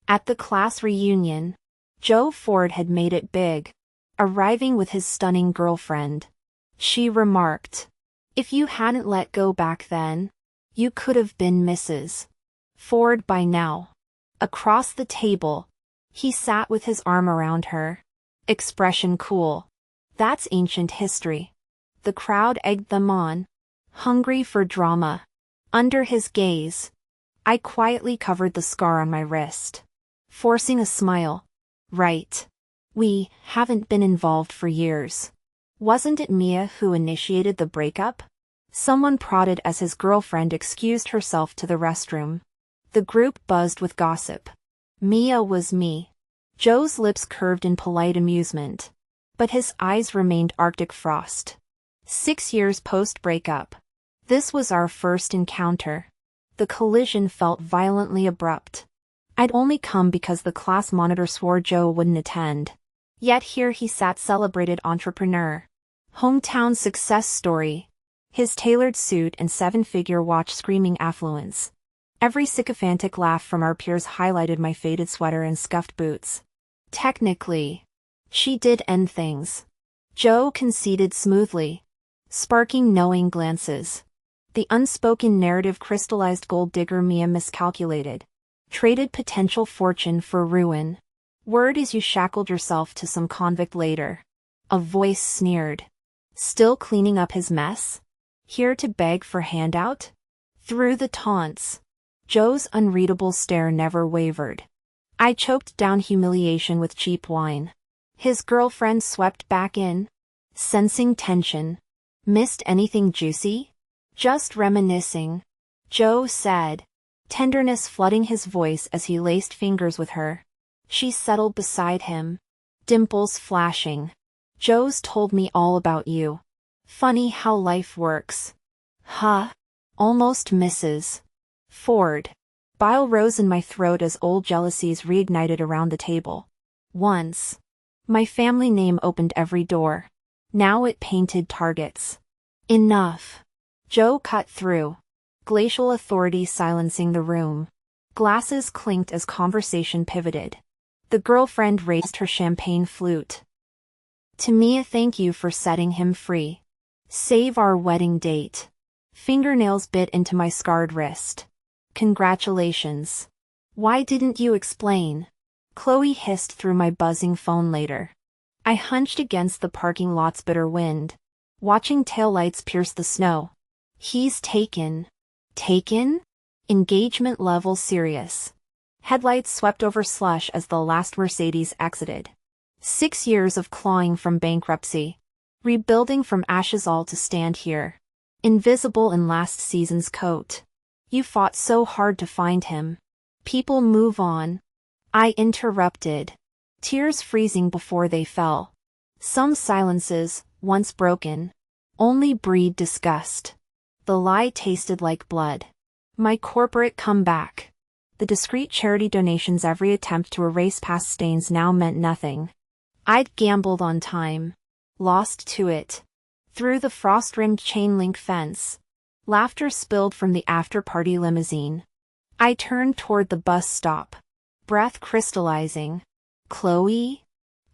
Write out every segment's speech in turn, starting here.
At the class reunion, Joe Ford had made it big, arriving with his stunning girlfriend. She remarked, "If you hadn't let go back then, you could have been Mrs. Ford by now." Across the table, he sat with his arm around her, expression cool. "That's ancient history." The crowd egged them on, hungry for drama. Under his gaze, I quietly covered the scar on my wrist, forcing a smile. "Right. We haven't been involved for years." "Wasn't it Mia who initiated the breakup?" Someone prodded as his girlfriend excused herself to the restroom. The group buzzed with gossip. Mia was me. Joe's lips curved in polite amusement, but his eyes remained Arctic frost. 6 years post-breakup. This was our first encounter. The collision felt violently abrupt. I'd only come because the class monitor swore Joe wouldn't attend. Yet here he sat, celebrated entrepreneur. Hometown success story. His tailored suit and 7-figure watch screaming affluence. Every sycophantic laugh from our peers highlighted my faded sweater and scuffed boots. Technically, she did end things. Joe conceded smoothly, sparking knowing glances. The unspoken narrative crystallized: gold digger Mia miscalculated. Traded potential fortune for ruin. Word is you shackled yourself to some convict later. A voice sneered. Still cleaning up his mess? Here to beg for handout? Through the taunts, Joe's unreadable stare never wavered. I choked down humiliation with cheap wine. His girlfriend swept back in, sensing tension. "Missed anything juicy?" "Just reminiscing," Joe said, tenderness flooding his voice as he laced fingers with her. She settled beside him, dimples flashing. "Joe's told me all about you. Funny how life works." "Huh? Almost Mrs. Ford." Bile rose in my throat as old jealousies reignited around the table. Once, my family name opened every door. Now it painted targets. Enough. Joe cut through, glacial authority silencing the room. Glasses clinked as conversation pivoted. The girlfriend raised her champagne flute. "To Mia, thank you for setting him free. Save our wedding date." Fingernails bit into my scarred wrist. "Congratulations. Why didn't you explain?" Chloe hissed through my buzzing phone later. I hunched against the parking lot's bitter wind, watching taillights pierce the snow. "He's taken." Taken? Engagement level serious. Headlights swept over slush as the last Mercedes exited. 6 years of clawing from bankruptcy. Rebuilding from ashes, all to stand here, invisible in last season's coat. "You fought so hard to find him. People move on." I interrupted, tears freezing before they fell. Some silences, once broken, only breed disgust. The lie tasted like blood. My corporate comeback. The discreet charity donations, every attempt to erase past stains now meant nothing. I'd gambled on time, lost to it. Through the frost-rimmed chain-link fence, laughter spilled from the after-party limousine. I turned toward the bus stop, breath crystallizing. "Chloe?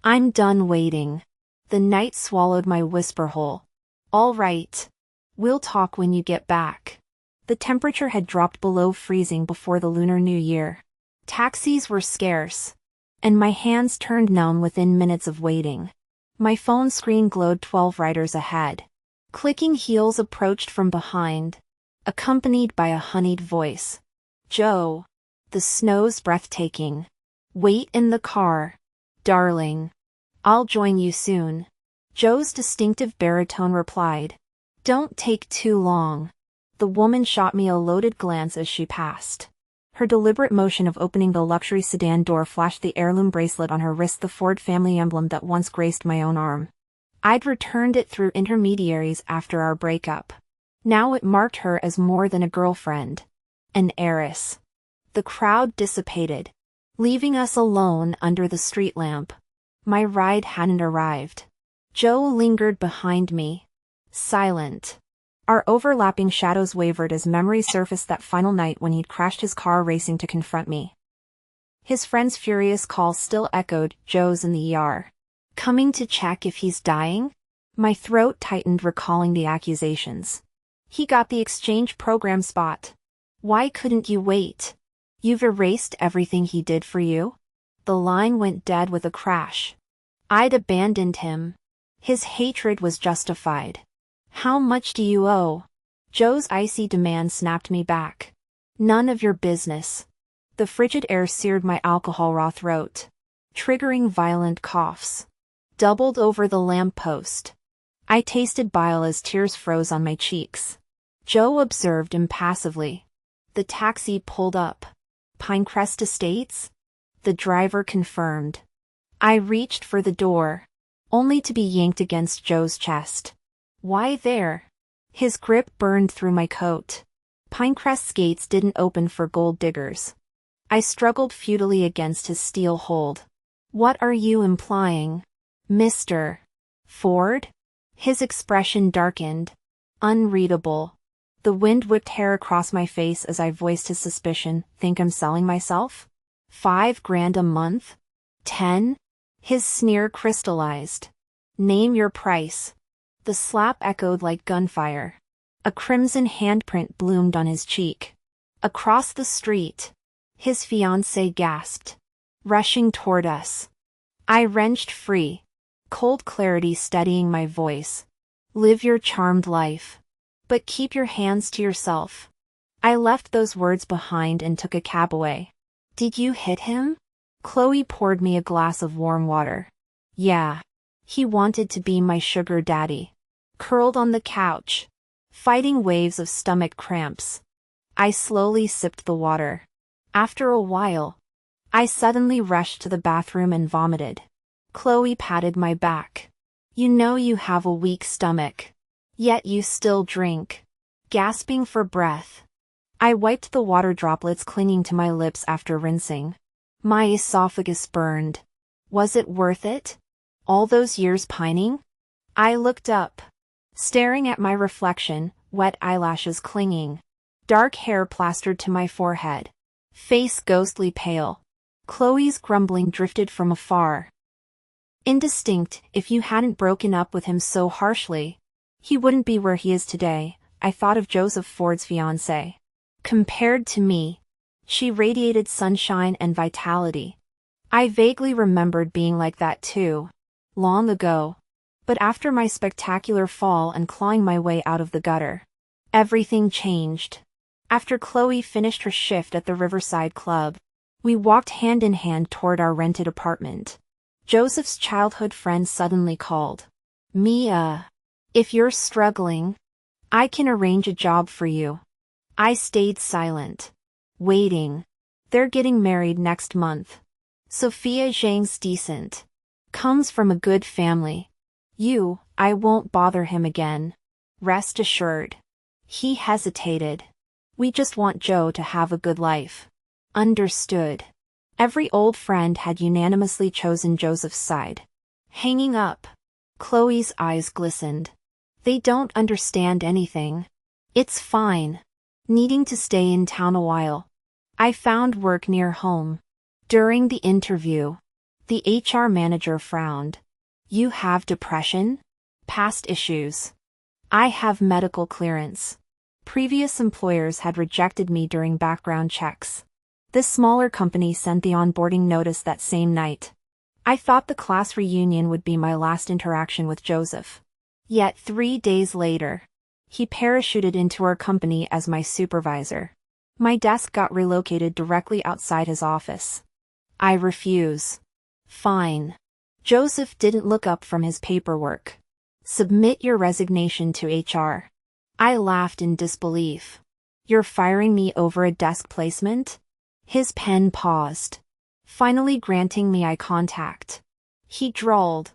I'm done waiting." The night swallowed my whisper whole. "All right. We'll talk when you get back." The temperature had dropped below freezing before the Lunar New Year. Taxis were scarce, and my hands turned numb within minutes of waiting. My phone screen glowed 12 riders ahead. Clicking heels approached from behind, accompanied by a honeyed voice. "Joe." The snow's breathtaking. "Wait in the car, darling. I'll join you soon." Joe's distinctive baritone replied, "Don't take too long." The woman shot me a loaded glance as she passed. Her deliberate motion of opening the luxury sedan door flashed the heirloom bracelet on her wrist, the Ford family emblem that once graced my own arm. I'd returned it through intermediaries after our breakup. Now it marked her as more than a girlfriend, an heiress. The crowd dissipated, leaving us alone under the street lamp. My ride hadn't arrived. Joe lingered behind me, silent. Our overlapping shadows wavered as memory surfaced, that final night when he'd crashed his car racing to confront me. His friend's furious call still echoed. Joe's in the ER. Coming to check if he's dying? My throat tightened recalling the accusations. He got the exchange program spot. Why couldn't you wait? You've erased everything he did for you? The line went dead with a crash. I'd abandoned him. His hatred was justified. How much do you owe? Joe's icy demand snapped me back. None of your business. The frigid air seared my alcohol-raw throat, triggering violent coughs. Doubled over the lamppost. I tasted bile as tears froze on my cheeks. Joe observed impassively. The taxi pulled up. Pinecrest Estates? The driver confirmed. I reached for the door, only to be yanked against Joe's chest. Why there? His grip burned through my coat. Pinecrest's gates didn't open for gold diggers. I struggled futilely against his steel hold. What are you implying, Mr. Ford? His expression darkened. Unreadable. The wind whipped hair across my face as I voiced his suspicion. Think I'm selling myself? $5,000 a month? 10? His sneer crystallized. Name your price. The slap echoed like gunfire. A crimson handprint bloomed on his cheek. Across the street, his fiancée gasped, rushing toward us. I wrenched free, cold clarity steadying my voice. Live your charmed life. But keep your hands to yourself. I left those words behind and took a cab away. Did you hit him? Chloe poured me a glass of warm water. Yeah. He wanted to be my sugar daddy. Curled on the couch, fighting waves of stomach cramps. I slowly sipped the water. After a while, I suddenly rushed to the bathroom and vomited. Chloe patted my back. You know you have a weak stomach. Yet you still drink. Gasping for breath, I wiped the water droplets clinging to my lips after rinsing. My esophagus burned. Was it worth it? All those years pining? I looked up, staring at my reflection, wet eyelashes clinging. Dark hair plastered to my forehead. Face ghostly pale. Chloe's grumbling drifted from afar. Indistinct. If you hadn't broken up with him so harshly, he wouldn't be where he is today. I thought of Joseph Ford's fiancée. Compared to me, she radiated sunshine and vitality. I vaguely remembered being like that too, long ago. But after my spectacular fall and clawing my way out of the gutter, everything changed. After Chloe finished her shift at the Riverside Club, we walked hand in hand toward our rented apartment. Joseph's childhood friend suddenly called. Mia, if you're struggling, I can arrange a job for you. I stayed silent, waiting. They're getting married next month. Sophia Zhang's decent. Comes from a good family. I won't bother him again. Rest assured. He hesitated. We just want Joe to have a good life. Understood. Every old friend had unanimously chosen Joseph's side. Hanging up, Chloe's eyes glistened. They don't understand anything. It's fine. Needing to stay in town a while. I found work near home. During the interview, the HR manager frowned. You have depression? Past issues. I have medical clearance. Previous employers had rejected me during background checks. This smaller company sent the onboarding notice that same night. I thought the class reunion would be my last interaction with Joseph. Yet 3 days later, he parachuted into our company as my supervisor. My desk got relocated directly outside his office. I refuse. Fine. Joseph didn't look up from his paperwork. Submit your resignation to HR. I laughed in disbelief. You're firing me over a desk placement? His pen paused, finally granting me eye contact. He drawled.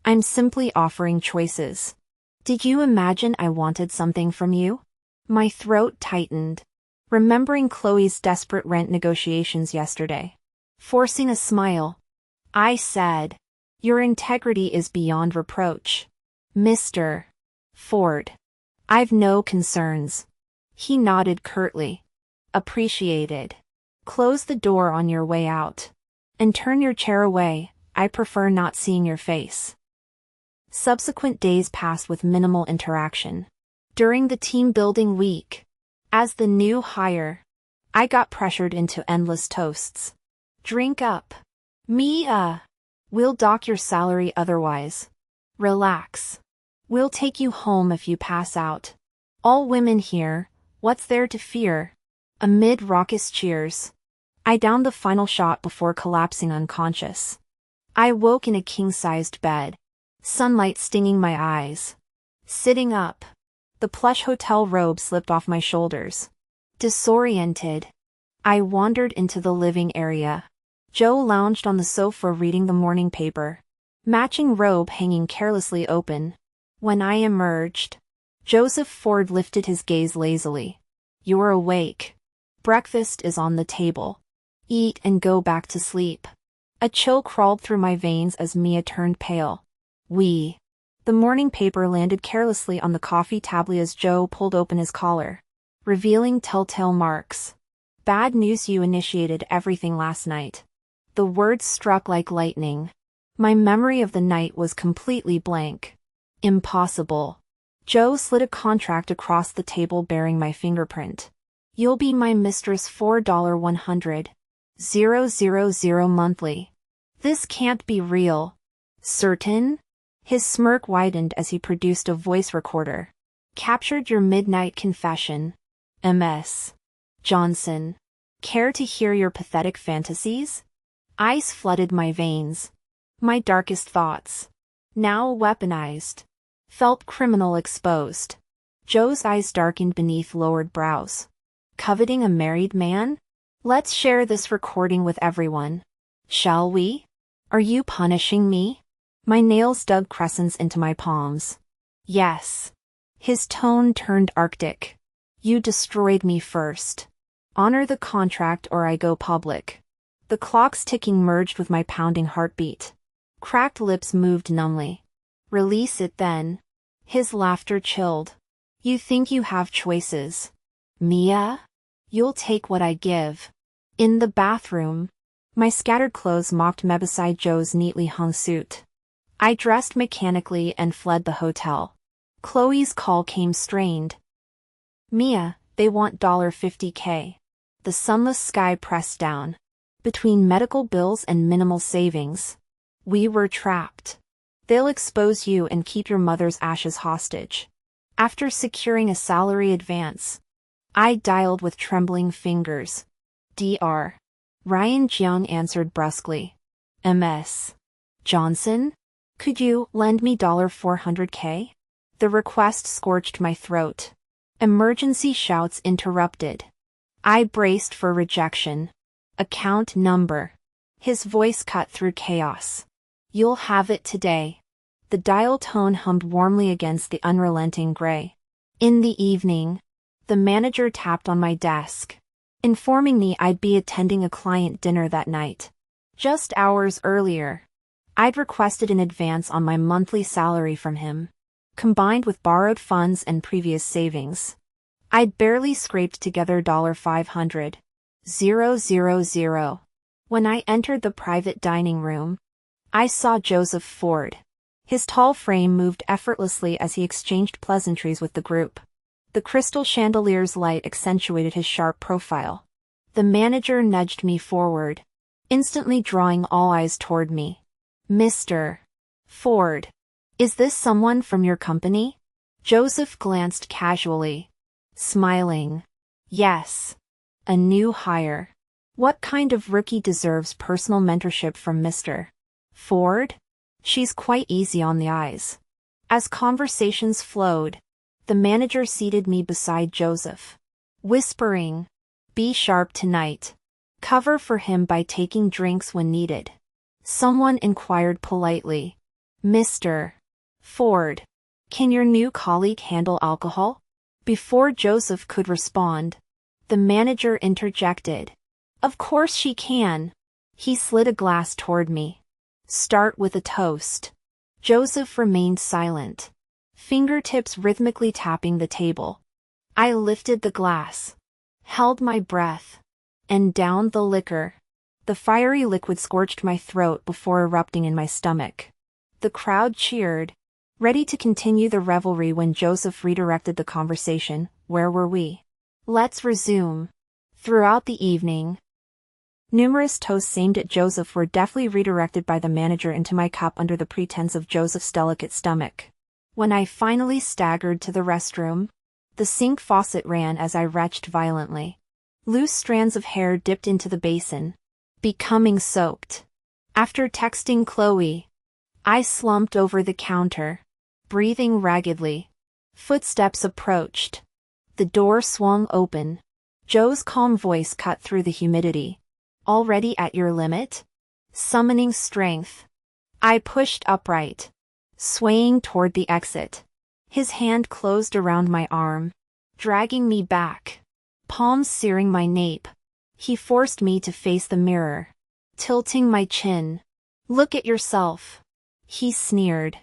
I'm simply offering choices. Did you imagine I wanted something from you? My throat tightened, remembering Chloe's desperate rent negotiations yesterday. Forcing a smile, I said, your integrity is beyond reproach. Mr. Ford. I've no concerns. He nodded curtly. Appreciated. Close the door on your way out. And turn your chair away, I prefer not seeing your face. Subsequent days passed with minimal interaction. During the team building week, as the new hire, I got pressured into endless toasts. Drink up. Mia. We'll dock your salary otherwise. Relax. We'll take you home if you pass out. All women here, what's there to fear? Amid raucous cheers, I downed the final shot before collapsing unconscious. I woke in a king-sized bed, sunlight stinging my eyes. Sitting up, the plush hotel robe slipped off my shoulders. Disoriented, I wandered into the living area. Joe lounged on the sofa reading the morning paper, matching robe hanging carelessly open. When I emerged, Joseph Ford lifted his gaze lazily. You're awake. Breakfast is on the table. Eat and go back to sleep. A chill crawled through my veins as Mia turned pale. The morning paper landed carelessly on the coffee tablet as Joe pulled open his collar, revealing telltale marks. Bad news, you initiated everything last night. The words struck like lightning. My memory of the night was completely blank. Impossible. Joe slid a contract across the table bearing my fingerprint. You'll be my mistress $4,100,000 monthly. This can't be real. Certain? His smirk widened as he produced a voice recorder. Captured your midnight confession. Ms. Johnson. Care to hear your pathetic fantasies? Ice flooded my veins. My darkest thoughts, now weaponized, felt criminal exposed. Joe's eyes darkened beneath lowered brows. Coveting a married man? Let's share this recording with everyone. Shall we? Are you punishing me? My nails dug crescents into my palms. Yes. His tone turned arctic. You destroyed me first. Honor the contract or I go public. The clock's ticking merged with my pounding heartbeat. Cracked lips moved numbly. Release it then. His laughter chilled. You think you have choices. Mia? You'll take what I give. In the bathroom, my scattered clothes mocked me beside Joe's neatly hung suit. I dressed mechanically and fled the hotel. Chloe's call came strained. Mia, they want $50K. The sunless sky pressed down. Between medical bills and minimal savings, we were trapped. They'll expose you and keep your mother's ashes hostage. After securing a salary advance, I dialed with trembling fingers. Dr. Ryan Jiang answered brusquely. Ms. Johnson? Could you lend me $400K? The request scorched my throat. Emergency shouts interrupted. I braced for rejection. Account number. His voice cut through chaos. You'll have it today. The dial tone hummed warmly against the unrelenting gray. In the evening, the manager tapped on my desk, informing me I'd be attending a client dinner that night. Just hours earlier, I'd requested an advance on my monthly salary from him, combined with borrowed funds and previous savings. I'd barely scraped together $500,000. When I entered the private dining room, I saw Joseph Ford. His tall frame moved effortlessly as he exchanged pleasantries with the group. The crystal chandelier's light accentuated his sharp profile. The manager nudged me forward, instantly drawing all eyes toward me. Mr. Ford, is this someone from your company? Joseph glanced casually, smiling. Yes. A new hire. What kind of rookie deserves personal mentorship from Mr. Ford? She's quite easy on the eyes. As conversations flowed, the manager seated me beside Joseph, whispering, "Be sharp tonight. Cover for him by taking drinks when needed." Someone inquired politely, "Mr. Ford, can your new colleague handle alcohol?" Before Joseph could respond, the manager interjected, "Of course she can." He slid a glass toward me. "Start with a toast." Joseph remained silent, fingertips rhythmically tapping the table. I lifted the glass, held my breath, and downed the liquor. The fiery liquid scorched my throat before erupting in my stomach. The crowd cheered, ready to continue the revelry when Joseph redirected the conversation. Where were we? Let's resume. Throughout the evening, numerous toasts aimed at Joseph were deftly redirected by the manager into my cup under the pretense of Joseph's delicate stomach. When I finally staggered to the restroom, the sink faucet ran as I retched violently. Loose strands of hair dipped into the basin, becoming soaked. After texting Chloe, I slumped over the counter, breathing raggedly. Footsteps approached. The door swung open. Joe's calm voice cut through the humidity. Already at your limit? Summoning strength, I pushed upright, swaying toward the exit. His hand closed around my arm, dragging me back, palms searing my nape. He forced me to face the mirror, tilting my chin. Look at yourself, he sneered.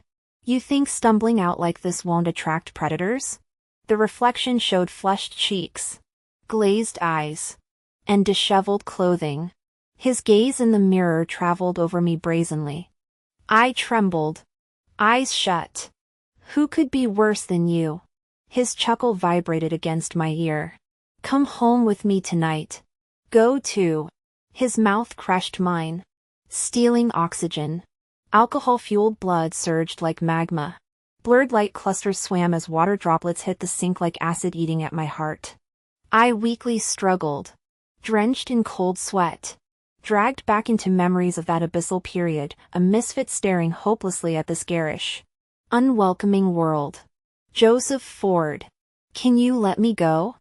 You think stumbling out like this won't attract predators? The reflection showed flushed cheeks, glazed eyes, and disheveled clothing. His gaze in the mirror traveled over me brazenly. I trembled, eyes shut. Who could be worse than you? His chuckle vibrated against my ear. Come home with me tonight. Go to. His mouth crushed mine, stealing oxygen. Alcohol-fueled blood surged like magma. Blurred light clusters swam as water droplets hit the sink like acid eating at my heart. I weakly struggled, drenched in cold sweat, dragged back into memories of that abyssal period, a misfit staring hopelessly at this garish, unwelcoming world. Joseph Ford. Can you let me go?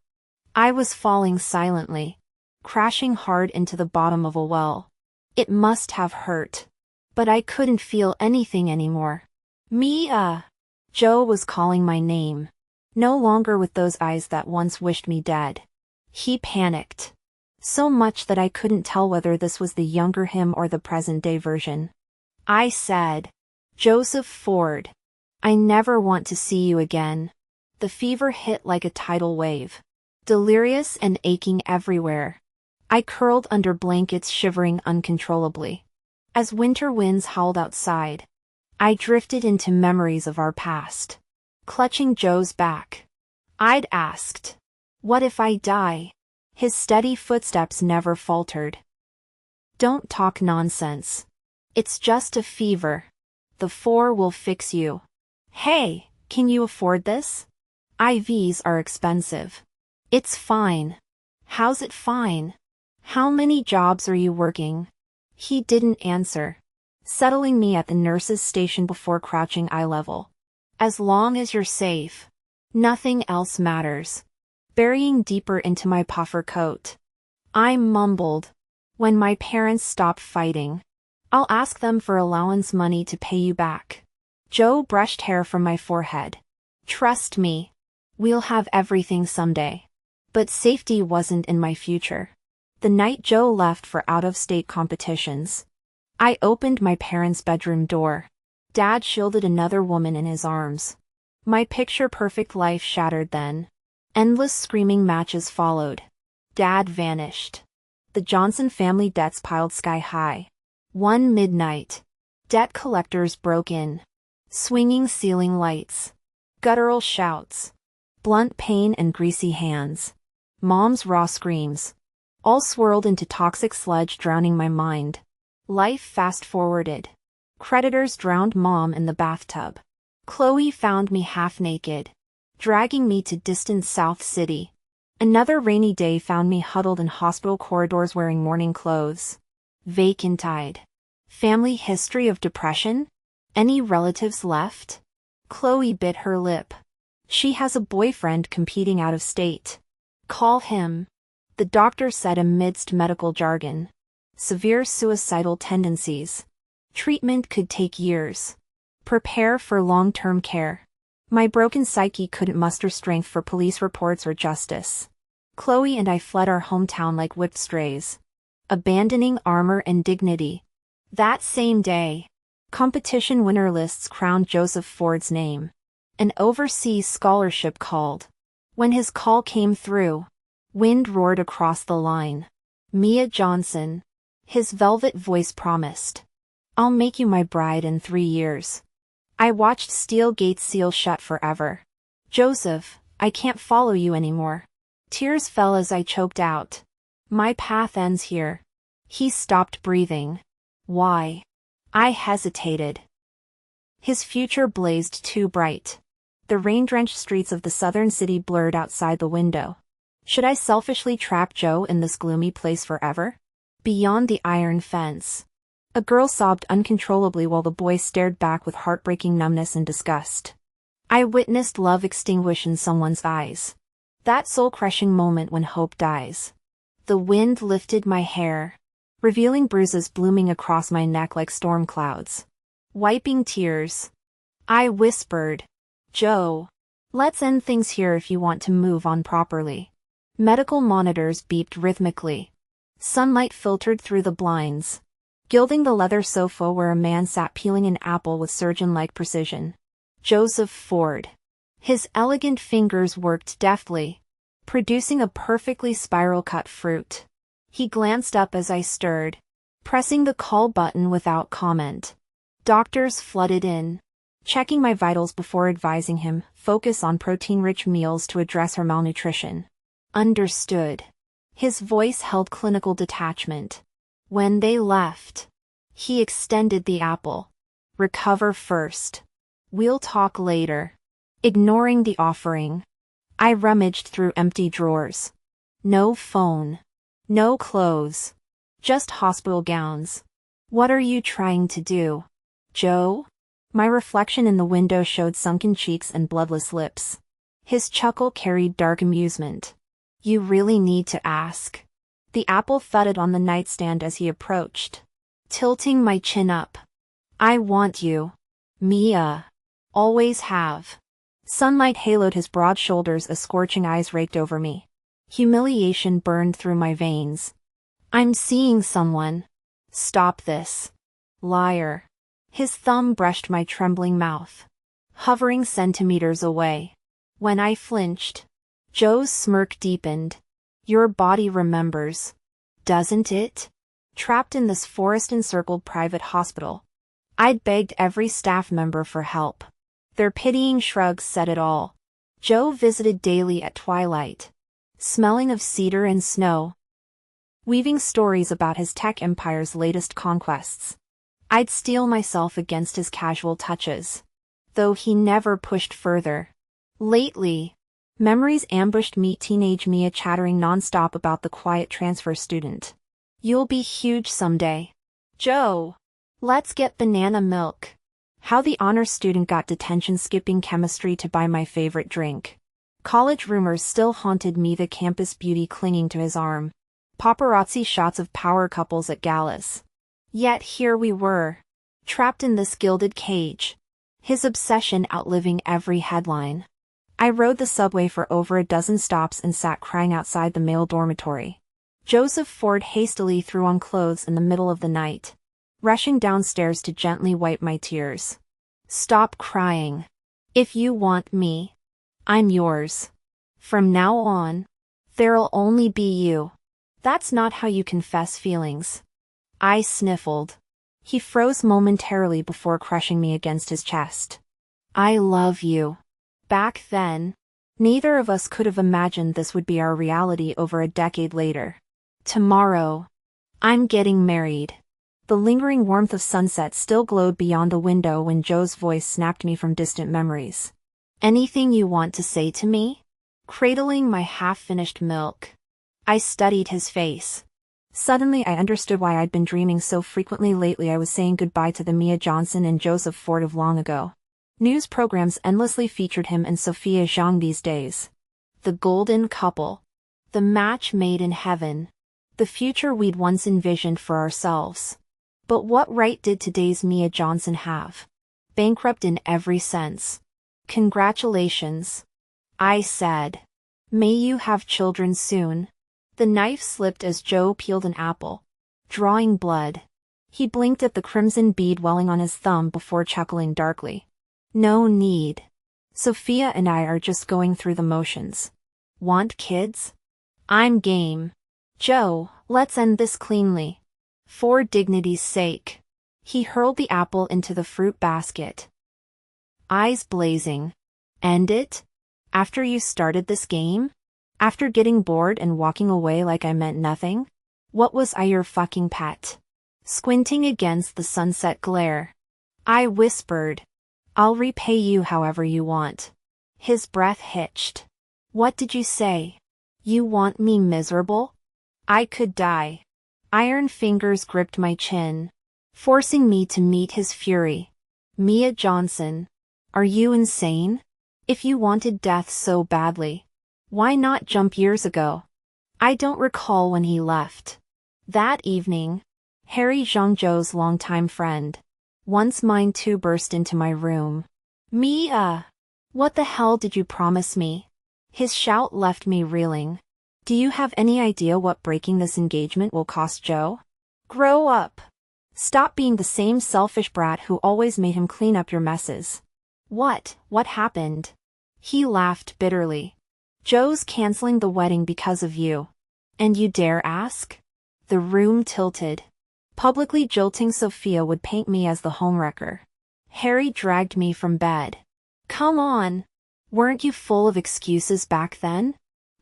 I was falling silently, crashing hard into the bottom of a well. It must have hurt. But I couldn't feel anything anymore. Mia! Joe was calling my name, no longer with those eyes that once wished me dead. He panicked. So much that I couldn't tell whether this was the younger him or the present-day version. I said, Joseph Ford, I never want to see you again. The fever hit like a tidal wave, delirious and aching everywhere. I curled under blankets, shivering uncontrollably. As winter winds howled outside, I drifted into memories of our past. Clutching Joe's back, I'd asked, what if I die? His steady footsteps never faltered. Don't talk nonsense. It's just a fever. The 4 will fix you. Hey, can you afford this? IVs are expensive. It's fine. How's it fine? How many jobs are you working? He didn't answer, settling me at the nurse's station before crouching eye level. As long as you're safe, nothing else matters. Burying deeper into my puffer coat, I mumbled, when my parents stop fighting, I'll ask them for allowance money to pay you back. Joe brushed hair from my forehead. Trust me, we'll have everything someday. But safety wasn't in my future. The night Joe left for out-of-state competitions, I opened my parents' bedroom door. Dad shielded another woman in his arms. My picture-perfect life shattered then. Endless screaming matches followed. Dad vanished. The Johnson family debts piled sky high. One midnight, debt collectors broke in. Swinging ceiling lights. Guttural shouts. Blunt pain and greasy hands. Mom's raw screams. All swirled into toxic sludge, drowning my mind. Life fast-forwarded. Creditors drowned Mom in the bathtub. Chloe found me half-naked, dragging me to distant South City. Another rainy day found me huddled in hospital corridors wearing morning clothes. Vacant-eyed. Family history of depression? Any relatives left? Chloe bit her lip. She has a boyfriend competing out of state. Call him. The doctor said amidst medical jargon. Severe suicidal tendencies. Treatment could take years. Prepare for long-term care. My broken psyche couldn't muster strength for police reports or justice. Chloe and I fled our hometown like whipped strays, abandoning armor and dignity. That same day, competition winner lists crowned Joseph Ford's name. An overseas scholarship called. When his call came through, wind roared across the line. Mia Johnson. His velvet voice promised. I'll make you my bride in 3 years. I watched steel gates seal shut forever. Joseph, I can't follow you anymore. Tears fell as I choked out. My path ends here. He stopped breathing. Why? I hesitated. His future blazed too bright. The rain-drenched streets of the southern city blurred outside the window. Should I selfishly trap Joe in this gloomy place forever? Beyond the iron fence. A girl sobbed uncontrollably while the boy stared back with heartbreaking numbness and disgust. I witnessed love extinguish in someone's eyes. That soul-crushing moment when hope dies. The wind lifted my hair, revealing bruises blooming across my neck like storm clouds. Wiping tears, I whispered, Joe, let's end things here if you want to move on properly. Medical monitors beeped rhythmically. Sunlight filtered through the blinds, gilding the leather sofa where a man sat peeling an apple with surgeon-like precision. Joseph Ford. His elegant fingers worked deftly, producing a perfectly spiral-cut fruit. He glanced up as I stirred, pressing the call button without comment. Doctors flooded in, checking my vitals before advising him, focus on protein-rich meals to address her malnutrition. Understood. His voice held clinical detachment. When they left, he extended the apple. Recover first. We'll talk later. Ignoring the offering, I rummaged through empty drawers. No phone. No clothes. Just hospital gowns. What are you trying to do, Joe? My reflection in the window showed sunken cheeks and bloodless lips. His chuckle carried dark amusement. You really need to ask. The apple thudded on the nightstand as he approached, tilting my chin up. I want you, Mia. Always have. Sunlight haloed his broad shoulders as scorching eyes raked over me. Humiliation burned through my veins. I'm seeing someone. Stop this. Liar. His thumb brushed my trembling mouth, hovering centimeters away. When I flinched, Joe's smirk deepened. Your body remembers, doesn't it? Trapped in this forest-encircled private hospital, I'd begged every staff member for help. Their pitying shrugs said it all. Joe visited daily at twilight, smelling of cedar and snow, weaving stories about his tech empire's latest conquests. I'd steel myself against his casual touches, though he never pushed further. Lately, memories ambushed me, teenage Mia chattering nonstop about the quiet transfer student. You'll be huge someday. Joe, let's get banana milk. How the honors student got detention skipping chemistry to buy my favorite drink. College rumors still haunted me, the campus beauty clinging to his arm. Paparazzi shots of power couples at galas. Yet here we were, trapped in this gilded cage, his obsession outliving every headline. I rode the subway for over a dozen stops and sat crying outside the male dormitory. Joseph Ford hastily threw on clothes in the middle of the night, rushing downstairs to gently wipe my tears. Stop crying. If you want me, I'm yours. From now on, there'll only be you. That's not how you confess feelings. I sniffled. He froze momentarily before crushing me against his chest. I love you. Back then, neither of us could have imagined this would be our reality over a decade later. Tomorrow, I'm getting married. The lingering warmth of sunset still glowed beyond the window when Joe's voice snapped me from distant memories. Anything you want to say to me? Cradling my half-finished milk, I studied his face. Suddenly I understood why I'd been dreaming so frequently lately. I was saying goodbye to the Mia Johnson and Joseph Ford of long ago. News programs endlessly featured him and Sophia Zhang these days. The golden couple. The match made in heaven. The future we'd once envisioned for ourselves. But what right did today's Mia Johnson have? Bankrupt in every sense. Congratulations, I said. May you have children soon. The knife slipped as Joe peeled an apple, drawing blood. He blinked at the crimson bead welling on his thumb before chuckling darkly. No need. Sophia and I are just going through the motions. Want kids? I'm game. Joe, Let's end this cleanly. For dignity's sake. He hurled the apple into the fruit basket. Eyes blazing. End it? After you started this game? After getting bored and walking away like I meant nothing? What was I, your fucking pet? Squinting against the sunset glare, I whispered, I'll repay you however you want. His breath hitched. What did you say? You want me miserable? I could die. Iron fingers gripped my chin, forcing me to meet his fury. Mia Johnson, are you insane? If you wanted death so badly, why not jump years ago? I don't recall when he left. That evening, Harry Zhangzhou's longtime friend, once mine too, burst into my room. Mia! What the hell did you promise me? His shout left me reeling. Do you have any idea what breaking this engagement will cost Joe? Grow up. Stop being the same selfish brat who always made him clean up your messes. What happened? He laughed bitterly. Joe's canceling the wedding because of you. And you dare ask? The room tilted. Publicly jilting Sophia would paint me as the homewrecker. Harry dragged me from bed. Come on. Weren't you full of excuses back then?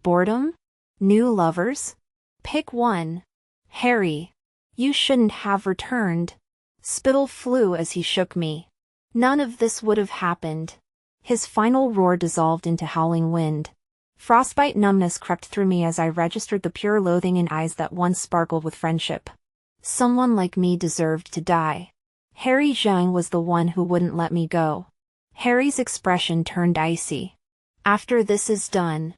Boredom? New lovers? Pick one. Harry. You shouldn't have returned. Spittle flew as he shook me. None of this would have happened. His final roar dissolved into howling wind. Frostbite numbness crept through me as I registered the pure loathing in eyes that once sparkled with friendship. Someone like me deserved to die. Harry Zhang was the one who wouldn't let me go. Harry's expression turned icy. After this is done,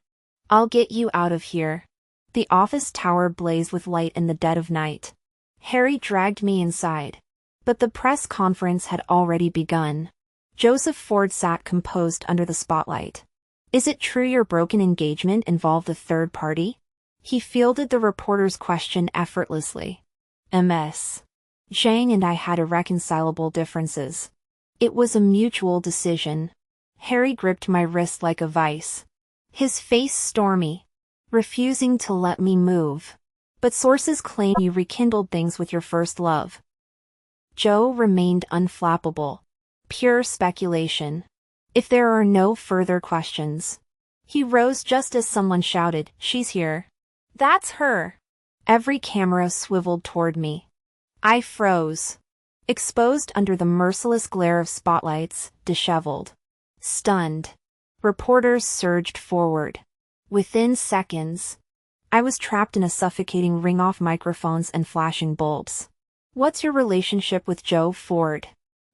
I'll get you out of here. The office tower blazed with light in the dead of night. Harry dragged me inside. But the press conference had already begun. Joseph Ford sat composed under the spotlight. Is it true your broken engagement involved a third party? He fielded the reporter's question effortlessly. Ms. Zhang and I had irreconcilable differences. It was a mutual decision. Harry gripped my wrist like a vice. His face stormy, refusing to let me move. But sources claim you rekindled things with your first love. Joe remained unflappable. Pure speculation. If there are no further questions. He rose just as someone shouted, She's here. That's her. Every camera swiveled toward me. I froze. Exposed under the merciless glare of spotlights, disheveled. Stunned. Reporters surged forward. Within seconds, I was trapped in a suffocating ring of microphones and flashing bulbs. What's your relationship with Joe Ford?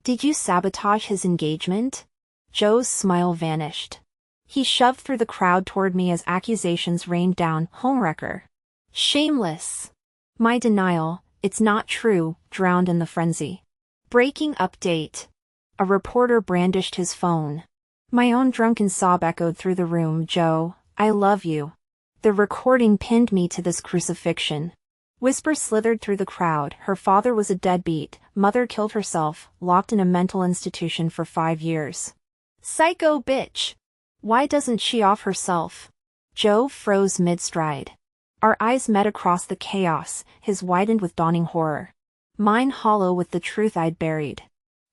Did you sabotage his engagement? Joe's smile vanished. He shoved through the crowd toward me as accusations rained down, homewrecker. Shameless. My denial, it's not true, drowned in the frenzy. Breaking update. A reporter brandished his phone. My own drunken sob echoed through the room. Joe, I love you. The recording pinned me to this crucifixion. Whispers slithered through the crowd. Her father was a deadbeat, mother killed herself, locked in a mental institution for 5 years. Psycho bitch. Why doesn't she off herself? Joe froze mid-stride. Our eyes met across the chaos, his widened with dawning horror. Mine hollow with the truth I'd buried.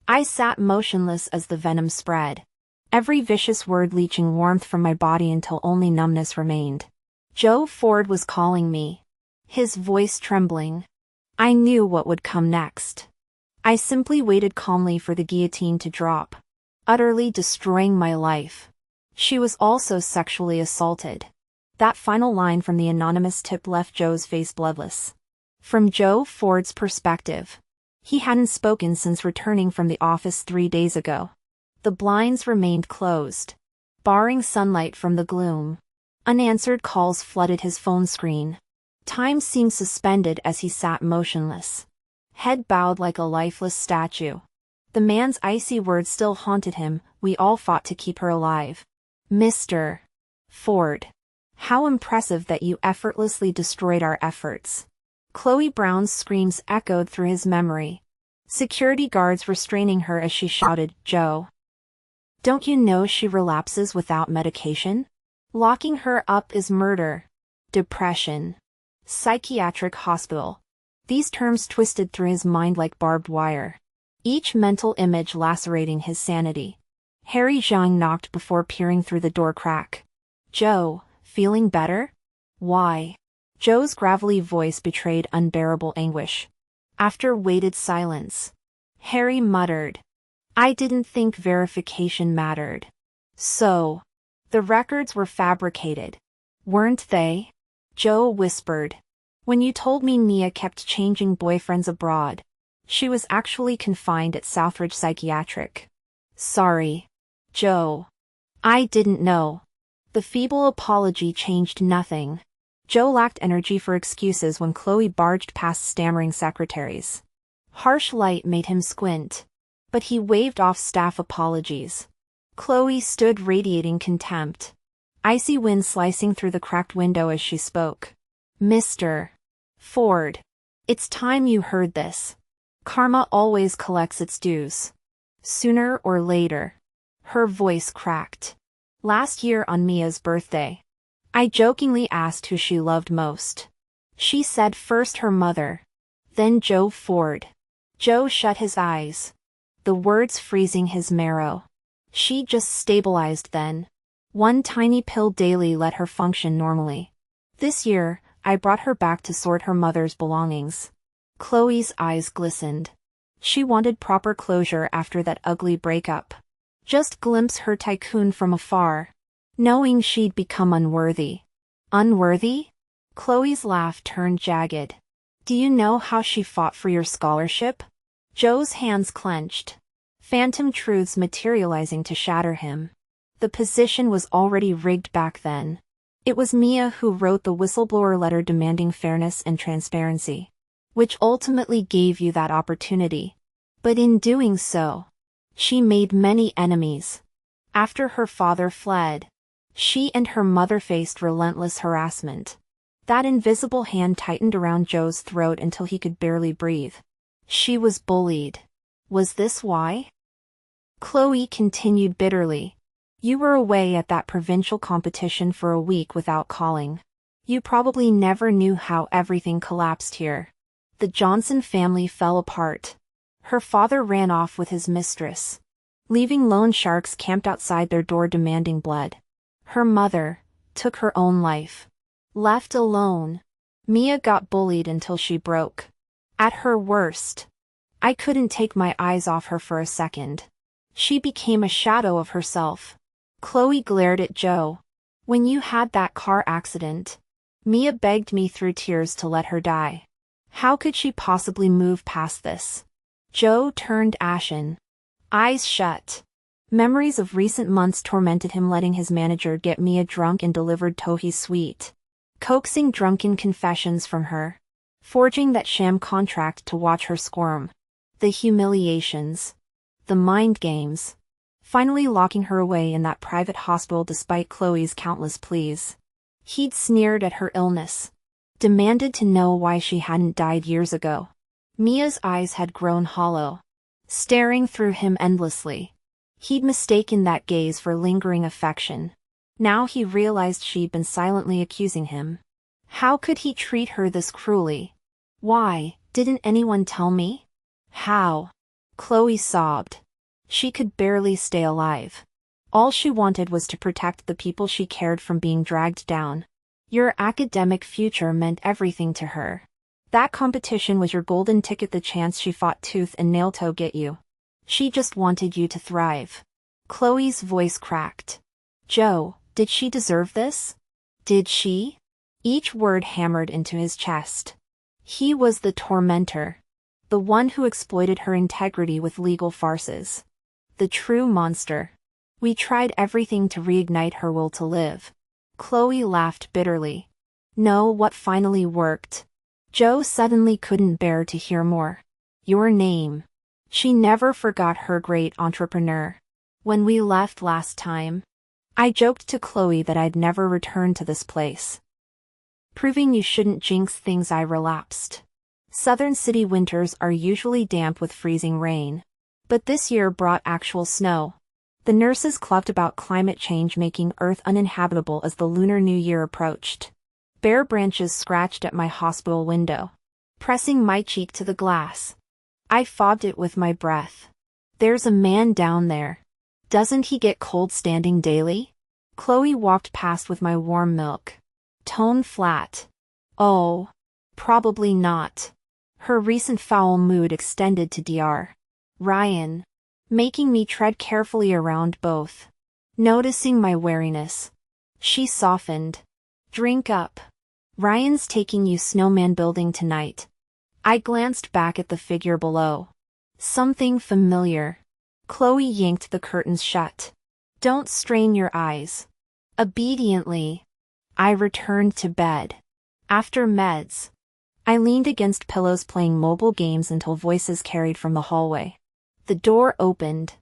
I sat motionless as the venom spread. Every vicious word leaching warmth from my body until only numbness remained. Joe Ford was calling me. His voice trembling. I knew what would come next. I simply waited calmly for the guillotine to drop, utterly destroying my life. She was also sexually assaulted. That final line from the anonymous tip left Joe's face bloodless. From Joe Ford's perspective, he hadn't spoken since returning from the office 3 days ago. The blinds remained closed, barring sunlight from the gloom. Unanswered calls flooded his phone screen. Time seemed suspended as he sat motionless, head bowed like a lifeless statue. The man's icy words still haunted him. We all fought to keep her alive. Mr. Ford. How impressive that you effortlessly destroyed our efforts. Chloe Brown's screams echoed through his memory. Security guards restraining her as she shouted, Joe. Don't you know she relapses without medication? Locking her up is murder. Depression. psychiatric hospital. These terms twisted through his mind like barbed wire, each mental image lacerating his sanity. Harry Zhang knocked before peering through the door crack. "Joe, feeling better?" "Why?" Joe's gravelly voice betrayed unbearable anguish. After waited silence, Harry muttered, "I didn't think verification mattered." "So, the records were fabricated, weren't they?" Joe whispered. "When you told me Mia kept changing boyfriends abroad, she was actually confined at Southridge Psychiatric." "Sorry, Joe. I didn't know." The feeble apology changed nothing. Joe lacked energy for excuses when Chloe barged past stammering secretaries. Harsh light made him squint, but he waved off staff apologies. Chloe stood radiating contempt, icy wind slicing through the cracked window as she spoke. "Mr. Ford, it's time you heard this. Karma always collects its dues. Sooner or later." Her voice cracked. "Last year on Mia's birthday, I jokingly asked who she loved most. She said first her mother, then Joe Ford." Joe shut his eyes, the words freezing his marrow. She just stabilized then. One tiny pill daily let her function normally. "This year, I brought her back to sort her mother's belongings." Chloe's eyes glistened. She wanted proper closure after that ugly breakup. Just glimpse her tycoon from afar, knowing she'd become unworthy. Unworthy? Chloe's laugh turned jagged. "Do you know how she fought for your scholarship?" Joe's hands clenched, phantom truths materializing to shatter him. The position was already rigged back then. It was Mia who wrote the whistleblower letter demanding fairness and transparency, which ultimately gave you that opportunity. But in doing so, she made many enemies. After her father fled, she and her mother faced relentless harassment. That invisible hand tightened around Joe's throat until he could barely breathe. She was bullied. Was this why? Chloe continued bitterly. "You were away at that provincial competition for a week without calling. You probably never knew how everything collapsed here. The Johnson family fell apart. Her father ran off with his mistress, leaving loan sharks camped outside their door demanding blood. Her mother took her own life. Left alone, Mia got bullied until she broke. At her worst, I couldn't take my eyes off her for a second. She became a shadow of herself." Chloe glared at Joe. "When you had that car accident, Mia begged me through tears to let her die. How could she possibly move past this?" Joe turned ashen, eyes shut. Memories of recent months tormented him, letting his manager get Mia drunk and delivered Tohi's sweet, coaxing drunken confessions from her, forging that sham contract to watch her squirm. The humiliations, the mind games, finally locking her away in that private hospital despite Chloe's countless pleas. He'd sneered at her illness, demanded to know why she hadn't died years ago. Mia's eyes had grown hollow, staring through him endlessly. He'd mistaken that gaze for lingering affection. Now he realized she'd been silently accusing him. How could he treat her this cruelly? "Why, didn't anyone tell me?" "How?" Chloe sobbed. She could barely stay alive. All she wanted was to protect the people she cared from being dragged down. Your academic future meant everything to her. That competition was your golden ticket, the chance she fought tooth and nail to get you. She just wanted you to thrive. Chloe's voice cracked. "Joe, did she deserve this? Did she?" Each word hammered into his chest. He was the tormentor, the one who exploited her integrity with legal farces. The true monster. "We tried everything to reignite her will to live." Chloe laughed bitterly. "Know what finally worked?" Joe suddenly couldn't bear to hear more. "Your name." She never forgot her great entrepreneur. "When we left last time, I joked to Chloe that I'd never return to this place. Proving you shouldn't jinx things, I relapsed." Southern city winters are usually damp with freezing rain, but this year brought actual snow. The nurses clucked about climate change making Earth uninhabitable as the Lunar New Year approached. Bare branches scratched at my hospital window, pressing my cheek to the glass. I fobbed it with my breath. There's a man down there. Doesn't he get cold standing daily? Chloe walked past with my warm milk. Tone flat. Oh. Probably not. Her recent foul mood extended to Dr. Ryan, making me tread carefully around both. Noticing my wariness, she softened. Drink up. Ryan's taking you snowman building tonight. I glanced back at the figure below. Something familiar. Chloe yanked the curtains shut. Don't strain your eyes. Obediently, I returned to bed. After meds, I leaned against pillows playing mobile games until voices carried from the hallway. The door opened.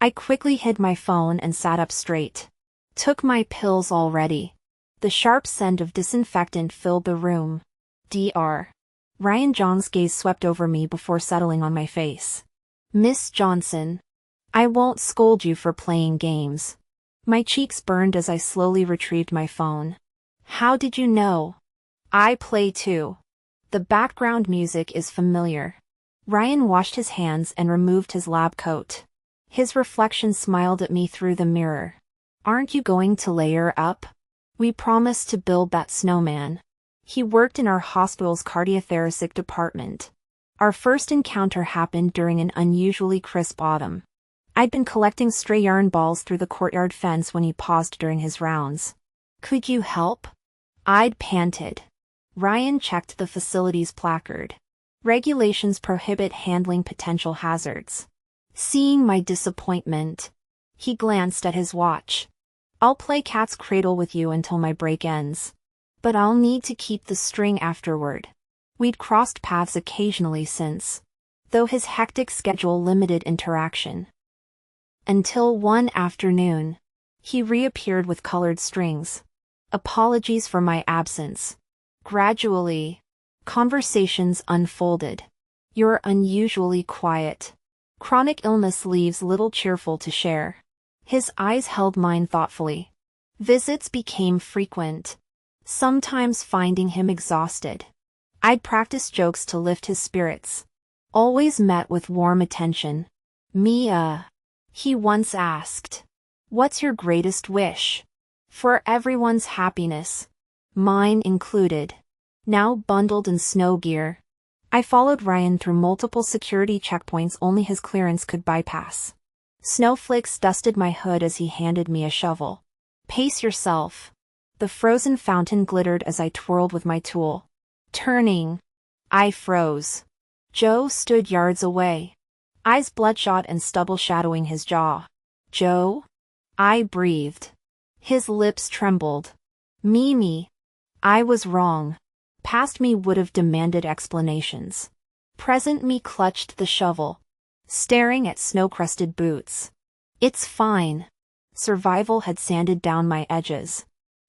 I quickly hid my phone and sat up straight. Took my pills already. The sharp scent of disinfectant filled the room. Dr. Ryan John's gaze swept over me before settling on my face. Miss Johnson, I won't scold you for playing games. My cheeks burned as I slowly retrieved my phone. How did you know? I play too. The background music is familiar. Ryan washed his hands and removed his lab coat. His reflection smiled at me through the mirror. Aren't you going to layer up? We promised to build that snowman. He worked in our hospital's cardiothoracic department. Our first encounter happened during an unusually crisp autumn. I'd been collecting stray yarn balls through the courtyard fence when he paused during his rounds. Could you help? I'd panted. Ryan checked the facility's placard. Regulations prohibit handling potential hazards. Seeing my disappointment, he glanced at his watch. I'll play cat's cradle with you until my break ends. But I'll need to keep the string afterward. We'd crossed paths occasionally since, though his hectic schedule limited interaction. Until one afternoon, he reappeared with colored strings. Apologies for my absence. Gradually, conversations unfolded. You're unusually quiet. Chronic illness leaves little cheerful to share. His eyes held mine thoughtfully. Visits became frequent, sometimes finding him exhausted. I'd practice jokes to lift his spirits, always met with warm attention. Mia, he once asked, what's your greatest wish? For everyone's happiness, mine included. Now bundled in snow gear, I followed Ryan through multiple security checkpoints only his clearance could bypass. Snowflakes dusted my hood as he handed me a shovel. Pace yourself. The frozen fountain glittered as I twirled with my tool. Turning, I froze. Joe stood yards away, eyes bloodshot and stubble shadowing his jaw. Joe? I breathed. His lips trembled. Mimi. I was wrong. Past me would have demanded explanations. Present me clutched the shovel, staring at snow-crusted boots. It's fine. Survival had sanded down my edges.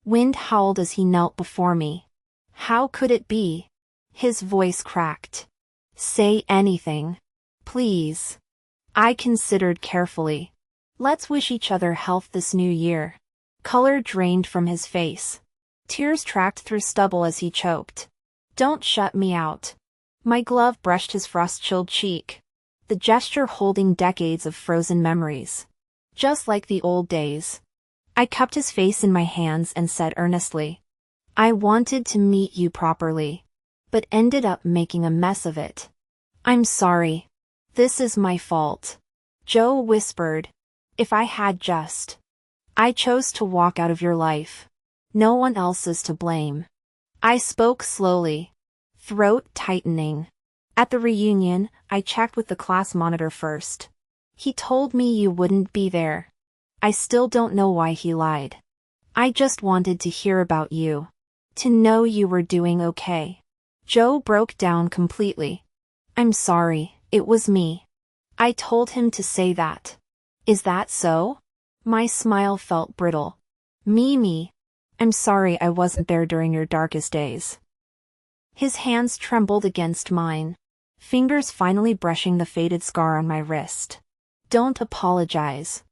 Wind howled as he knelt before me. How could it be? His voice cracked. Say anything. Please. I considered carefully. Let's wish each other health this new year. Color drained from his face. Tears tracked through stubble as he choked. Don't shut me out. My glove brushed his frost-chilled cheek, the gesture holding decades of frozen memories. Just like the old days. I cupped his face in my hands and said earnestly, I wanted to meet you properly, but ended up making a mess of it. I'm sorry. This is my fault. Joe whispered. If I had just. I chose to walk out of your life. No one else is to blame. I spoke slowly, throat tightening. At the reunion, I checked with the class monitor first. He told me you wouldn't be there. I still don't know why he lied. I just wanted to hear about you. To know you were doing okay. Joe broke down completely. I'm sorry, it was me. I told him to say that. Is that so? My smile felt brittle. Mimi. I'm sorry I wasn't there during your darkest days. His hands trembled against mine, fingers finally brushing the faded scar on my wrist. Don't apologize.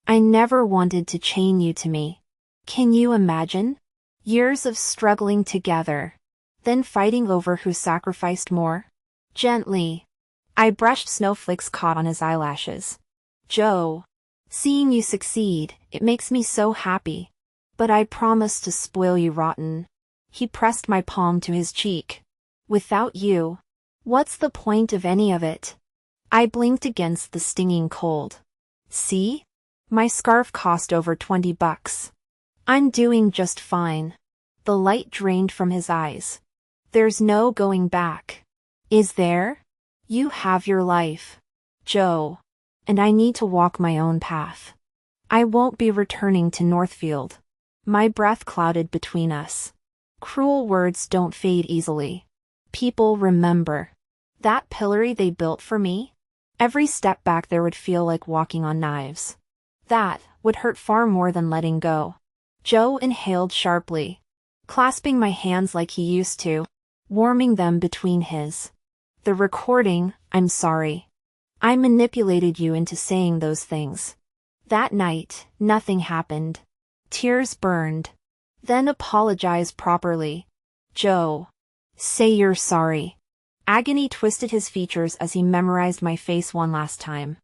I never wanted to chain you to me. Can you imagine? Years of struggling together. Then fighting over who sacrificed more? Gently. I brushed snowflakes caught on his eyelashes. Joe. Seeing you succeed, it makes me so happy. But I promise to spoil you rotten. He pressed my palm to his cheek. Without you. What's the point of any of it? I blinked against the stinging cold. See? My scarf cost over $20. I'm doing just fine. The light drained from his eyes. There's no going back. Is there? You have your life, Joe. And I need to walk my own path. I won't be returning to Northfield. My breath clouded between us. Cruel words don't fade easily. People remember. That pillory they built for me? Every step back there would feel like walking on knives. That would hurt far more than letting go. Joe inhaled sharply, clasping my hands like he used to, warming them between his. The recording, I'm sorry. I manipulated you into saying those things. That night, nothing happened. Tears burned. Then apologize properly. Joe. Say you're sorry. Agony twisted his features as he memorized my face one last time.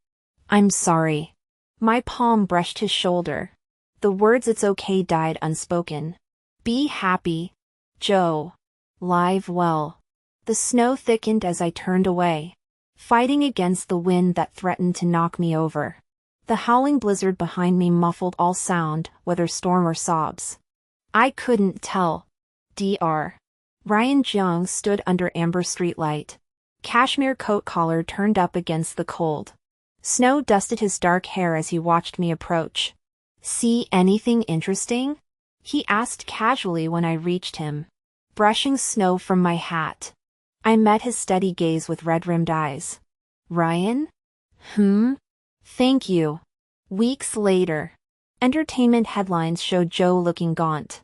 I'm sorry. My palm brushed his shoulder. The words "it's okay" died unspoken. Be happy, Joe. Live well. The snow thickened as I turned away, fighting against the wind that threatened to knock me over. The howling blizzard behind me muffled all sound, whether storm or sobs. I couldn't tell. Dr. Ryan Jeong stood under amber streetlight, cashmere coat collar turned up against the cold. Snow dusted his dark hair as he watched me approach. See anything interesting? He asked casually when I reached him, brushing snow from my hat. I met his steady gaze with red-rimmed eyes. Ryan? Thank you. Weeks later, entertainment headlines showed Joe looking gaunt.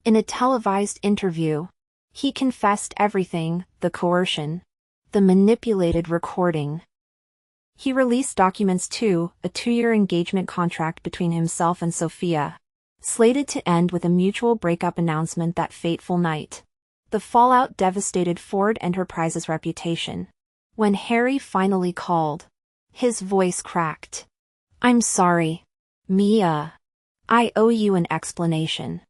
In a televised interview, he confessed everything: the coercion, the manipulated recording. He released documents too, a 2-year engagement contract between himself and Sophia, slated to end with a mutual breakup announcement that fateful night. The fallout devastated Ford Enterprises' reputation. When Harry finally called, his voice cracked. I'm sorry, Mia. I owe you an explanation.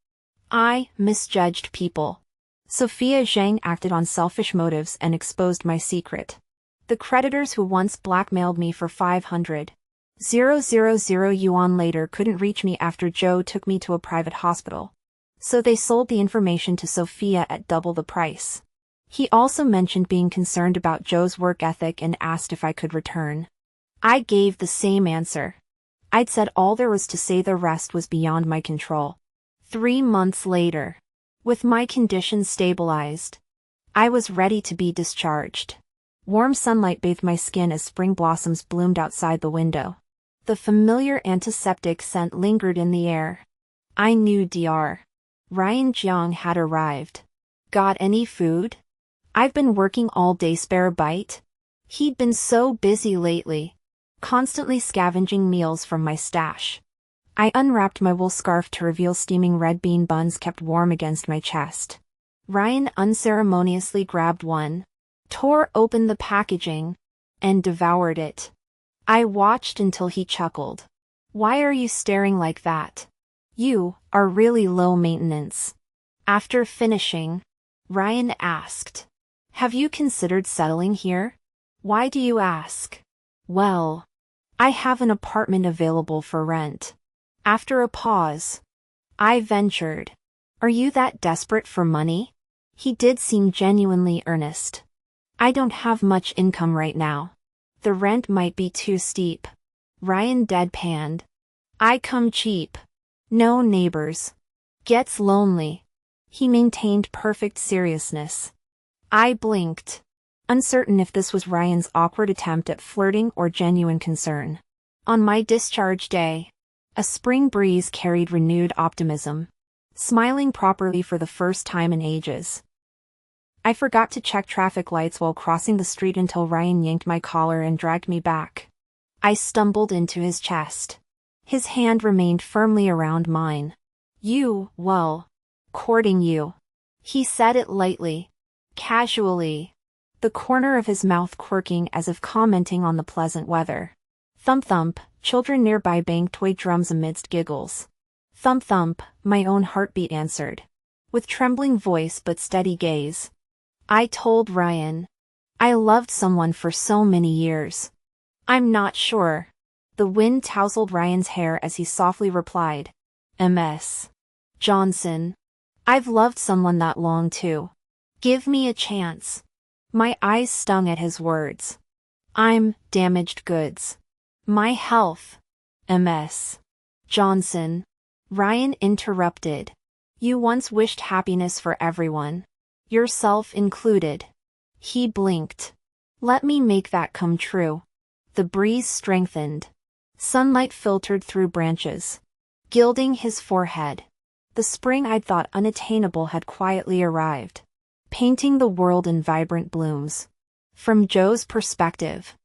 I misjudged people. Sophia Zhang acted on selfish motives and exposed my secret. The creditors who once blackmailed me for 500,000 yuan later couldn't reach me after Joe took me to a private hospital. So they sold the information to Sophia at double the price. He also mentioned being concerned about Joe's work ethic and asked if I could return. I gave the same answer. I'd said all there was to say, the rest was beyond my control. 3 months later, with my condition stabilized, I was ready to be discharged. Warm sunlight bathed my skin as spring blossoms bloomed outside the window. The familiar antiseptic scent lingered in the air. I knew Dr. Ryan Jeong had arrived. Got any food? I've been working all day. Spare a bite? He'd been so busy lately, constantly scavenging meals from my stash. I unwrapped my wool scarf to reveal steaming red bean buns kept warm against my chest. Ryan unceremoniously grabbed one, tore open the packaging, and devoured it. I watched until he chuckled. Why are you staring like that? You are really low maintenance. After finishing, Ryan asked, have you considered settling here? Why do you ask? Well, I have an apartment available for rent. After a pause, I ventured, are you that desperate for money? He did seem genuinely earnest. I don't have much income right now. The rent might be too steep. Ryan deadpanned. I come cheap. No neighbors. Gets lonely. He maintained perfect seriousness. I blinked, uncertain if this was Ryan's awkward attempt at flirting or genuine concern. On my discharge day, a spring breeze carried renewed optimism, smiling properly for the first time in ages. I forgot to check traffic lights while crossing the street until Ryan yanked my collar and dragged me back. I stumbled into his chest. His hand remained firmly around mine. You, well, Courting you. He said it lightly. Casually. The corner of his mouth quirking as if commenting on the pleasant weather. Thump thump, children nearby banged toy drums amidst giggles. Thump thump, my own heartbeat answered. With trembling voice but steady gaze. I told Ryan. I loved someone for so many years. I'm not sure. The wind tousled Ryan's hair as he softly replied. MS. Johnson. I've loved someone that long too. Give me a chance. My eyes stung at his words. I'm damaged goods. My health. MS. Johnson. Ryan interrupted. You once wished happiness for everyone. Yourself included. He blinked. Let me make that come true. The breeze strengthened. Sunlight filtered through branches, gilding his forehead. The spring I'd thought unattainable had quietly arrived, painting the world in vibrant blooms. From Joe's perspective,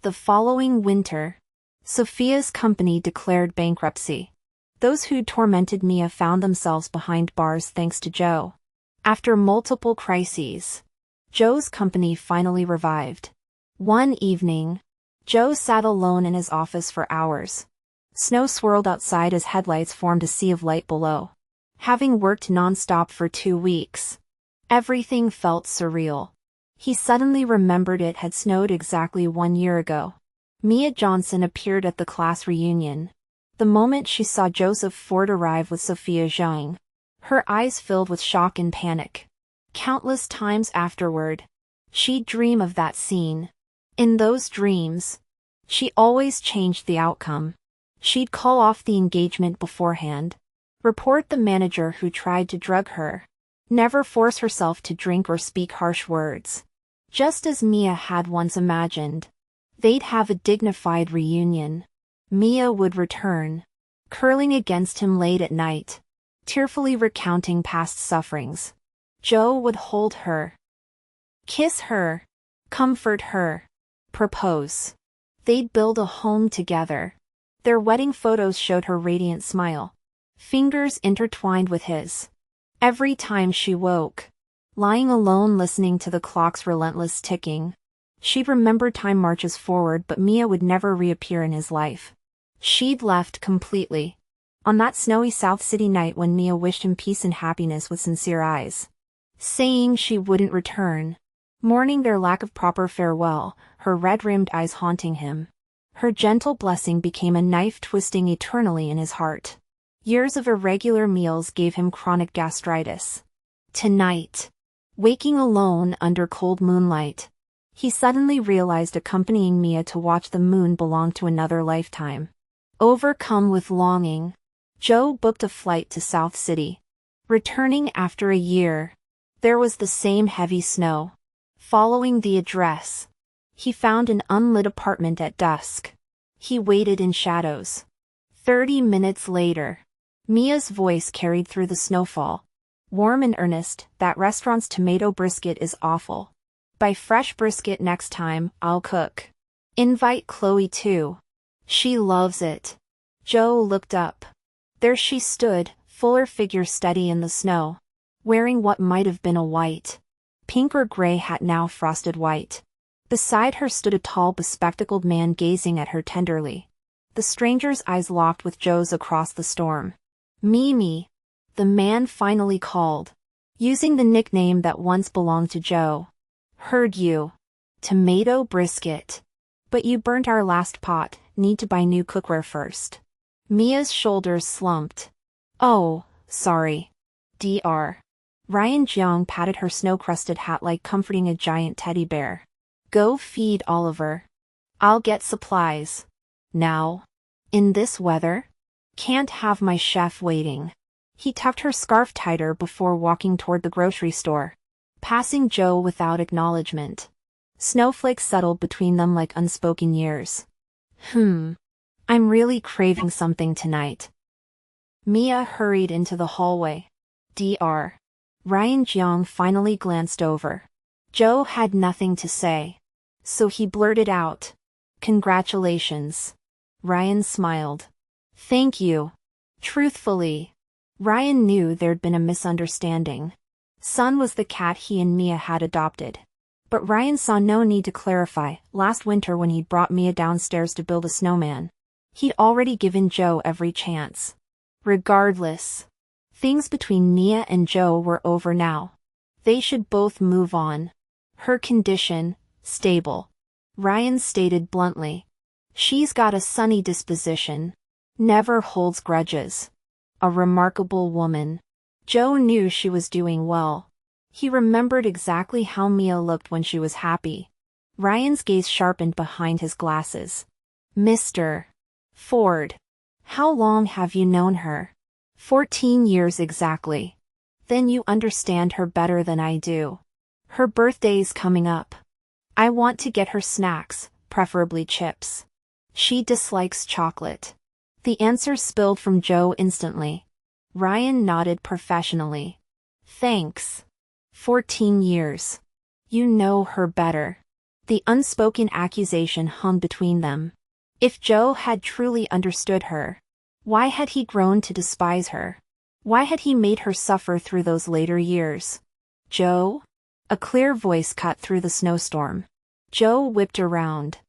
the following winter, Sophia's company declared bankruptcy. Those who'd tormented Mia found themselves behind bars thanks to Joe. After multiple crises, Joe's company finally revived. One evening, Joe sat alone in his office for hours. Snow swirled outside as headlights formed a sea of light below. Having worked non-stop for 2 weeks, everything felt surreal. He suddenly remembered it had snowed exactly 1 year ago. Mia Johnson appeared at the class reunion. The moment she saw Joseph Ford arrive with Sophia Zhang, her eyes filled with shock and panic. Countless times afterward, she'd dream of that scene. In those dreams, she always changed the outcome. She'd call off the engagement beforehand, report the manager who tried to drug her, never force herself to drink or speak harsh words. Just as Mia had once imagined, they'd have a dignified reunion. Mia would return, curling against him late at night, tearfully recounting past sufferings. Joe would hold her, kiss her, comfort her, propose. They'd build a home together. Their wedding photos showed her radiant smile, fingers intertwined with his. Every time she woke, lying alone listening to the clock's relentless ticking, she remembered time marches forward, but Mia would never reappear in his life. She'd left completely. On that snowy South City night when Mia wished him peace and happiness with sincere eyes, saying she wouldn't return, mourning their lack of proper farewell, her red-rimmed eyes haunting him. Her gentle blessing became a knife twisting eternally in his heart. Years of irregular meals gave him chronic gastritis. Tonight, waking alone under cold moonlight, he suddenly realized accompanying Mia to watch the moon belonged to another lifetime. Overcome with longing, Joe booked a flight to South City. Returning after a year, there was the same heavy snow. Following the address, he found an unlit apartment at dusk. He waited in shadows. 30 minutes later, Mia's voice carried through the snowfall. Warm and earnest, that restaurant's tomato brisket is awful. Buy fresh brisket next time, I'll cook. Invite Chloe too. She loves it. Joe looked up. There she stood, fuller figure steady in the snow, wearing what might have been a white, pink or gray hat now frosted white. Beside her stood a tall bespectacled man gazing at her tenderly. The stranger's eyes locked with Joe's across the storm. Mimi, the man finally called, using the nickname that once belonged to Joe. Heard you. Tomato brisket. But you burnt our last pot, need to buy new cookware first. Mia's shoulders slumped. Oh, sorry. Dr. Ryan Jiang patted her snow-crusted hat like comforting a giant teddy bear. Go feed Oliver. I'll get supplies. Now? In this weather? Can't have my chef waiting. He tucked her scarf tighter before walking toward the grocery store, passing Joe without acknowledgement. Snowflakes settled between them like unspoken years. I'm really craving something tonight. Mia hurried into the hallway. Dr. Ryan Jiang finally glanced over. Joe had nothing to say, so he blurted out, "Congratulations." Ryan smiled. "Thank you." Truthfully, Ryan knew there'd been a misunderstanding. Sun was the cat he and Mia had adopted. But Ryan saw no need to clarify. Last winter when he'd brought Mia downstairs to build a snowman, he'd already given Joe every chance. Regardless, things between Mia and Joe were over now. They should both move on. Her condition, stable. Ryan stated bluntly. She's got a sunny disposition. Never holds grudges. A remarkable woman. Joe knew she was doing well. He remembered exactly how Mia looked when she was happy. Ryan's gaze sharpened behind his glasses. Mr. Ford. How long have you known her? 14 years exactly. Then you understand her better than I do. Her birthday's coming up. I want to get her snacks, preferably chips. She dislikes chocolate. The answer spilled from Joe instantly. Ryan nodded professionally. Thanks. 14 years. You know her better. The unspoken accusation hung between them. If Joe had truly understood her, why had he grown to despise her? Why had he made her suffer through those later years? Joe? A clear voice cut through the snowstorm. Joe whipped around.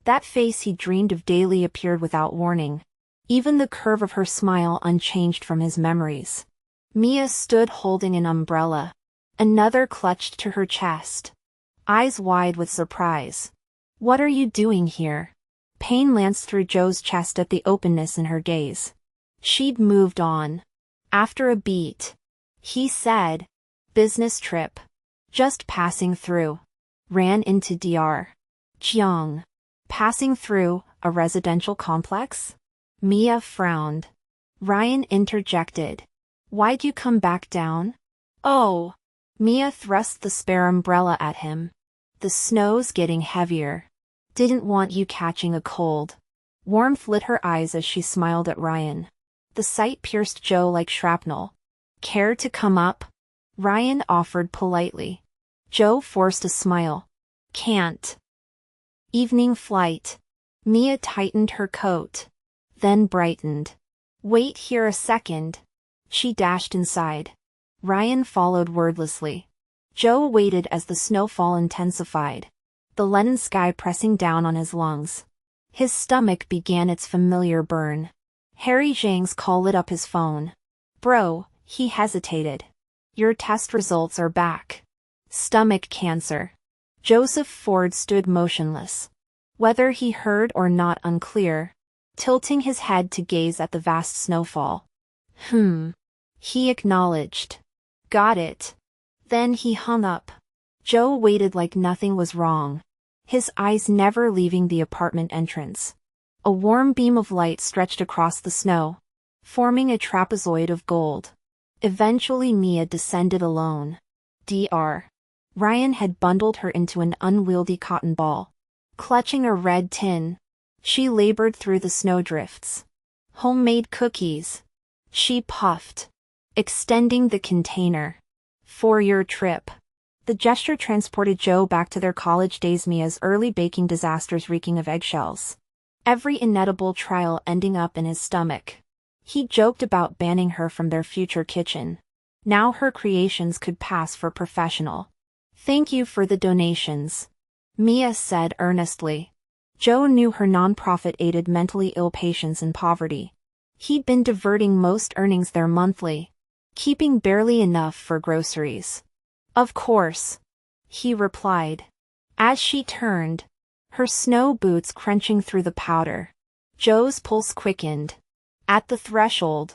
That face he dreamed of daily appeared without warning. Even the curve of her smile unchanged from his memories. Mia stood holding an umbrella. Another clutched to her chest. Eyes wide with surprise. What are you doing here? Pain lanced through Joe's chest at the openness in her gaze. She'd moved on. After a beat. He said. Business trip. Just passing through. Ran into Dr. Jiang. Passing through a residential complex? Mia frowned. Ryan interjected. Why'd you come back down? Oh. Mia thrust the spare umbrella at him. The snow's getting heavier. Didn't want you catching a cold. Warmth lit her eyes as she smiled at Ryan. The sight pierced Joe like shrapnel. Care to come up? Ryan offered politely. Joe forced a smile. Can't. Evening flight. Mia tightened her coat. Then brightened. Wait here a second. She dashed inside. Ryan followed wordlessly. Joe waited as the snowfall intensified. The leaden sky pressing down on his lungs. His stomach began its familiar burn. Harry Zhang's call lit up his phone. Bro, he hesitated. Your test results are back. Stomach cancer. Joseph Ford stood motionless. Whether he heard or not unclear, tilting his head to gaze at the vast snowfall. He acknowledged. Got it. Then he hung up. Joe waited like nothing was wrong. His eyes never leaving the apartment entrance. A warm beam of light stretched across the snow, forming a trapezoid of gold. Eventually Mia descended alone. Dr. Ryan had bundled her into an unwieldy cotton ball. Clutching a red tin, she labored through the snowdrifts. Homemade cookies. She puffed, extending the container. For your trip. The gesture transported Joe back to their college days, Mia's early baking disasters reeking of eggshells. Every inedible trial ending up in his stomach. He joked about banning her from their future kitchen. Now her creations could pass for professional. Thank you for the donations. Mia said earnestly. Joe knew her nonprofit aided mentally ill patients in poverty. He'd been diverting most earnings there monthly, keeping barely enough for groceries. Of course, he replied. As she turned, her snow boots crunching through the powder, Joe's pulse quickened. At the threshold,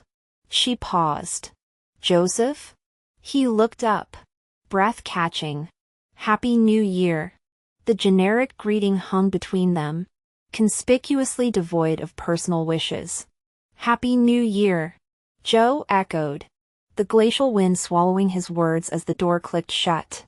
she paused. Joseph? He looked up, breath catching. Happy New Year. The generic greeting hung between them, conspicuously devoid of personal wishes. Happy New Year, Joe echoed, the glacial wind swallowing his words as the door clicked shut.